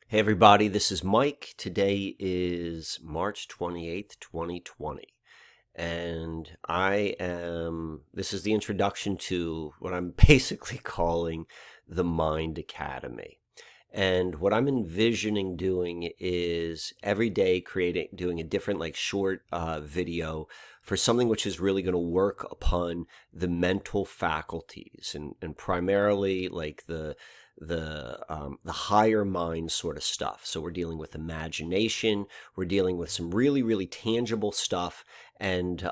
Hey everybody, this is Mike. Today is March 28th, 2020. And this is the introduction to what I'm basically calling the Mind Academy. And what I'm envisioning doing is every day doing a different short video for something which is really going to work upon the mental faculties and primarily the higher mind sort of stuff. So we're dealing with imagination, we're dealing with some really, really tangible stuff, and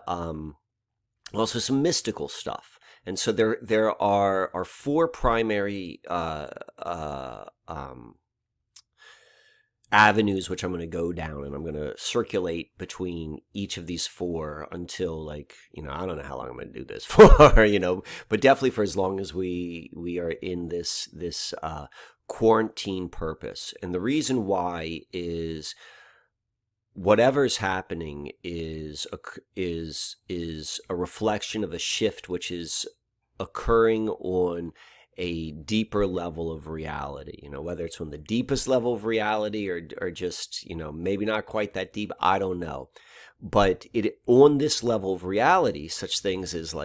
also some mystical stuff. And so there are four primary avenues which I'm going to go down, and I'm going to circulate between each of these four until I don't know how long I'm going to do this for, but definitely for as long as we are in this quarantine purpose. And the reason why is whatever's happening is a reflection of a shift which is occurring on a deeper level of reality, whether it's on the deepest level of reality or just, maybe not quite that deep, I don't know. But on this level of reality, such things as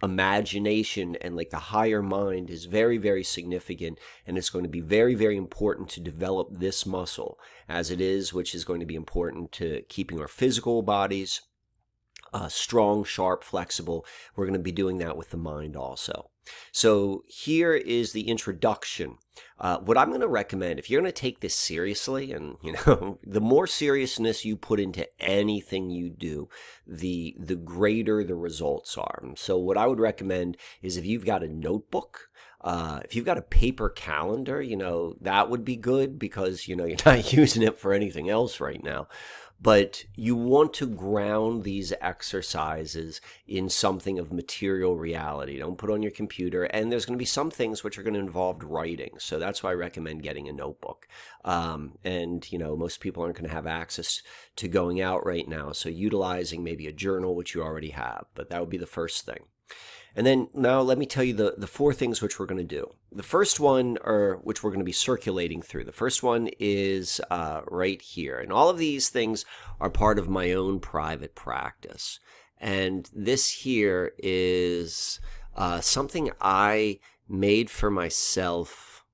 imagination and the higher mind is very, very significant, and it's going to be very, very important to develop this muscle as it is, which is going to be important to keeping our physical bodies strong, sharp, flexible. We're going to be doing that with the mind also. So here is the introduction. What I'm going to recommend, if you're going to take this seriously, and the more seriousness you put into anything you do, the greater the results are. So what I would recommend is if you've got a notebook, if you've got a paper calendar, that would be good because, you're not using it for anything else right now. But you want to ground these exercises in something of material reality. Don't put on your computer. And there's going to be some things which are going to involve writing. So that's why I recommend getting a notebook. Most people aren't going to have access to going out right now. So utilizing maybe a journal, which you already have. But that would be the first thing. And then now let me tell you the four things which we're going to do. The first one, which we're going to be circulating through. The first one is right here. And all of these things are part of my own private practice. And this here is something I made for myself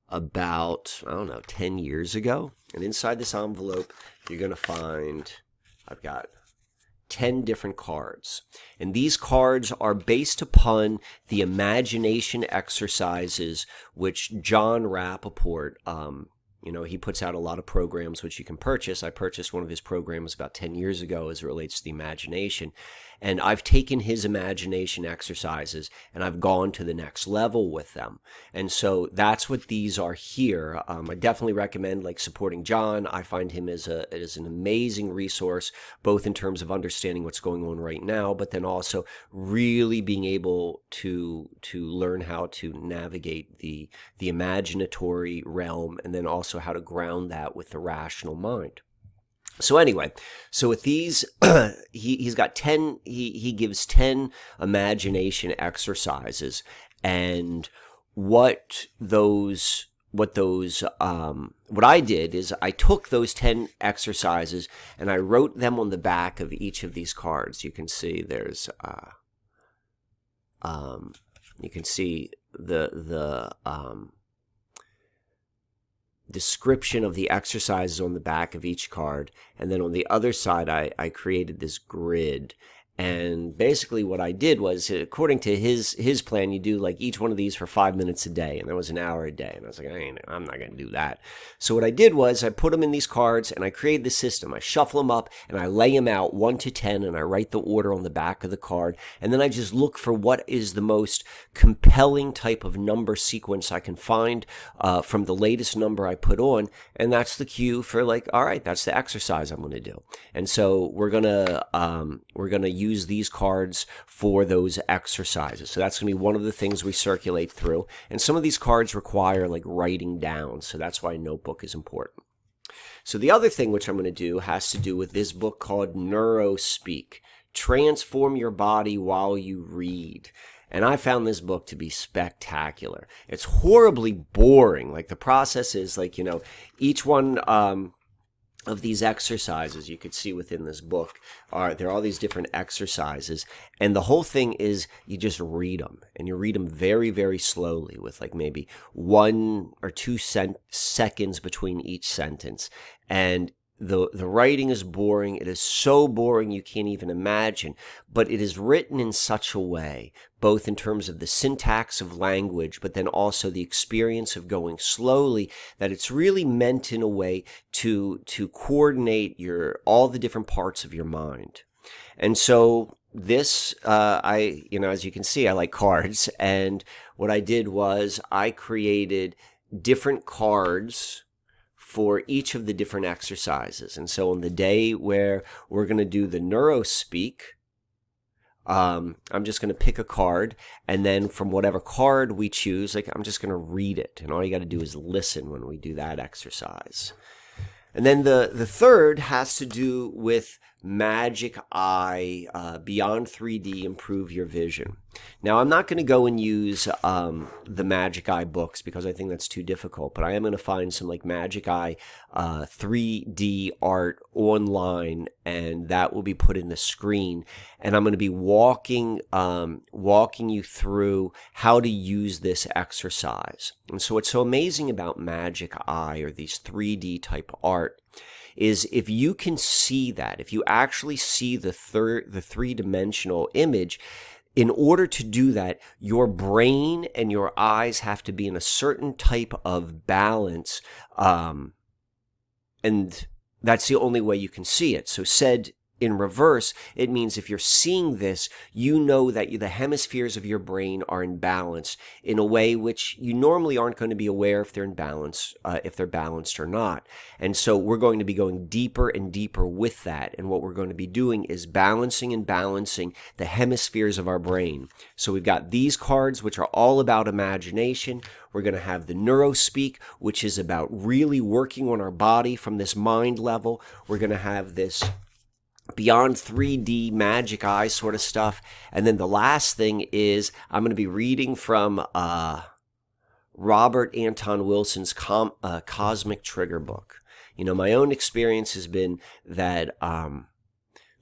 about, 10 years ago. And inside this envelope, you're going to find, I've got 10 different cards. And these cards are based upon the imagination exercises which Jon Rappaport, he puts out a lot of programs which you can purchase. I purchased one of his programs about 10 years ago as it relates to the imagination. And I've taken his imagination exercises and I've gone to the next level with them. And so that's what these are here. I definitely recommend supporting Jon. I find him as an amazing resource, both in terms of understanding what's going on right now, but then also really being able to learn how to navigate the imaginatory realm, and then also how to ground that with the rational mind. So anyway, so with these, he's got 10, he gives 10 imagination exercises, and what I did is I took those 10 exercises and I wrote them on the back of each of these cards. You can see there's, you can see the description of the exercises on the back of each card, and then on the other side I created this grid. And basically what I did was, according to his plan, you do each one of these for 5 minutes a day, and that was an hour a day. And I was like, I'm not going to do that. So what I did was I put them in these cards and I created the system. I shuffle them up and I lay them out 1 to 10, and I write the order on the back of the card. And then I just look for what is the most compelling type of number sequence I can find from the latest number I put on. And that's the cue for all right, that's the exercise I'm going to do. And so we're going to use these cards for those exercises. So that's going to be one of the things we circulate through. And some of these cards require writing down. So that's why a notebook is important. So the other thing which I'm going to do has to do with this book called Neurospeak. Transform Your Body While You Read. And I found this book to be spectacular. It's horribly boring. Like, the process is like, each one of these exercises you could see within this book there are all these different exercises, and the whole thing is you just read them, and you read them very, very slowly with like maybe 1 or 2 seconds between each sentence. And the writing is boring. It is so boring you can't even imagine, but it is written in such a way, both in terms of the syntax of language, but then also the experience of going slowly, that it's really meant in a way to coordinate all the different parts of your mind. And so this, as you can see, I like cards, and what I did was I created different cards for each of the different exercises. And so on the day where we're going to do the Neurospeak, I'm just going to pick a card, and then from whatever card we choose, like, I'm just going to read it, and all you got to do is listen when we do that exercise. And then the third has to do with Magic Eye, Beyond 3D, Improve Your Vision. Now, I'm not going to go and use the Magic Eye books because I think that's too difficult, but I am going to find some like Magic Eye 3D art online, and that will be put in the screen. And I'm going to be walking you through how to use this exercise. And so what's so amazing about Magic Eye, or these 3D type art, is if you can see that, if you actually see the three-dimensional image, in order to do that, your brain and your eyes have to be in a certain type of balance, and that's the only way you can see it. So said in reverse, it means if you're seeing this, you know that the hemispheres of your brain are in balance in a way which you normally aren't going to be aware if they're in balance, if they're balanced or not. And so we're going to be going deeper and deeper with that. And what we're going to be doing is balancing the hemispheres of our brain. So we've got these cards, which are all about imagination. We're going to have the Neurospeak, which is about really working on our body from this mind level. We're going to have this Beyond 3D Magic Eye sort of stuff. And then the last thing is I'm going to be reading from Robert Anton Wilson's Cosmic Trigger book. My own experience has been that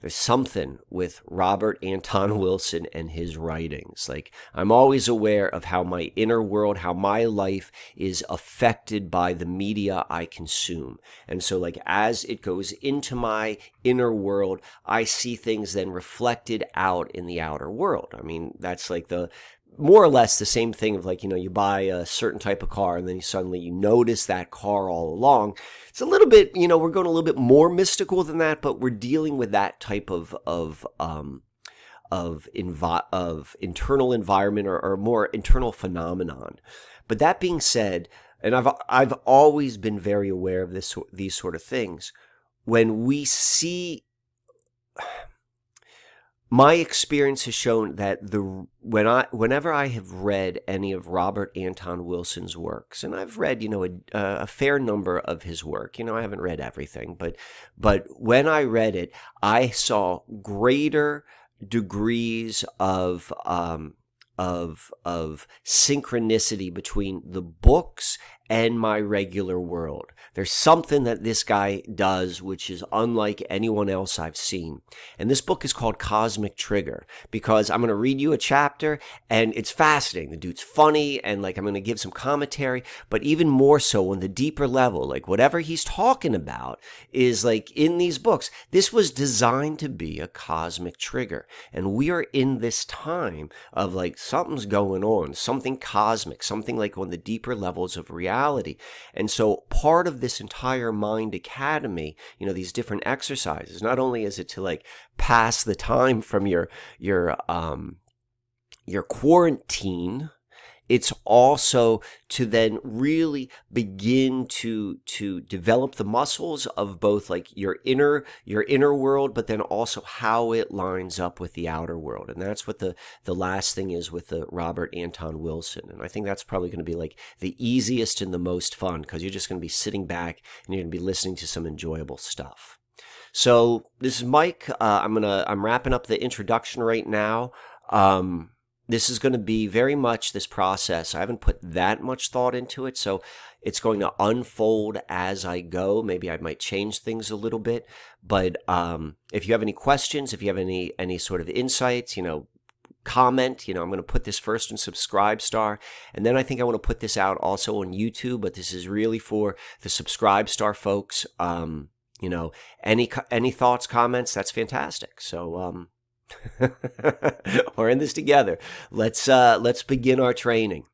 there's something with Robert Anton Wilson and his writings. Like, I'm always aware of how my inner world, how my life is affected by the media I consume. And so, like, as it goes into my inner world, I see things then reflected out in the outer world. I mean, that's like more or less the same thing of like, you buy a certain type of car and then suddenly you notice that car all along. It's a little bit, we're going a little bit more mystical than that, but we're dealing with that type of internal environment or more internal phenomenon. But that being said, and I've always been very aware of these sort of things. When we see, my experience has shown that whenever I have read any of Robert Anton Wilson's works, and I've read a fair number of his work, I haven't read everything, but when I read it, I saw greater degrees of synchronicity between the books and my regular world. There's something that this guy does which is unlike anyone else I've seen. And this book is called Cosmic Trigger because I'm going to read you a chapter and it's fascinating. The dude's funny and like I'm going to give some commentary, but even more so on the deeper level, like whatever he's talking about is like in these books. This was designed to be a cosmic trigger. And we are in this time of like something's going on, something cosmic, something like on the deeper levels of reality. And so part of this entire Mind Academy, these different exercises, not only is it to like pass the time from your quarantine, it's also to then really begin to develop the muscles of both like your inner world, but then also how it lines up with the outer world. And that's what the last thing is with the Robert Anton Wilson. And I think that's probably going to be like the easiest and the most fun because you're just going to be sitting back and you're going to be listening to some enjoyable stuff. So this is Mike. I'm wrapping up the introduction right now. this is going to be very much this process. I haven't put that much thought into it, so it's going to unfold as I go. Maybe I might change things a little bit, but if you have any questions, if you have any sort of insights, comment. I'm going to put this first in Subscribe Star, and then I think I want to put this out also on YouTube. But this is really for the Subscribe Star folks. Any thoughts, comments? That's fantastic. So we're in this together. Let's begin our training.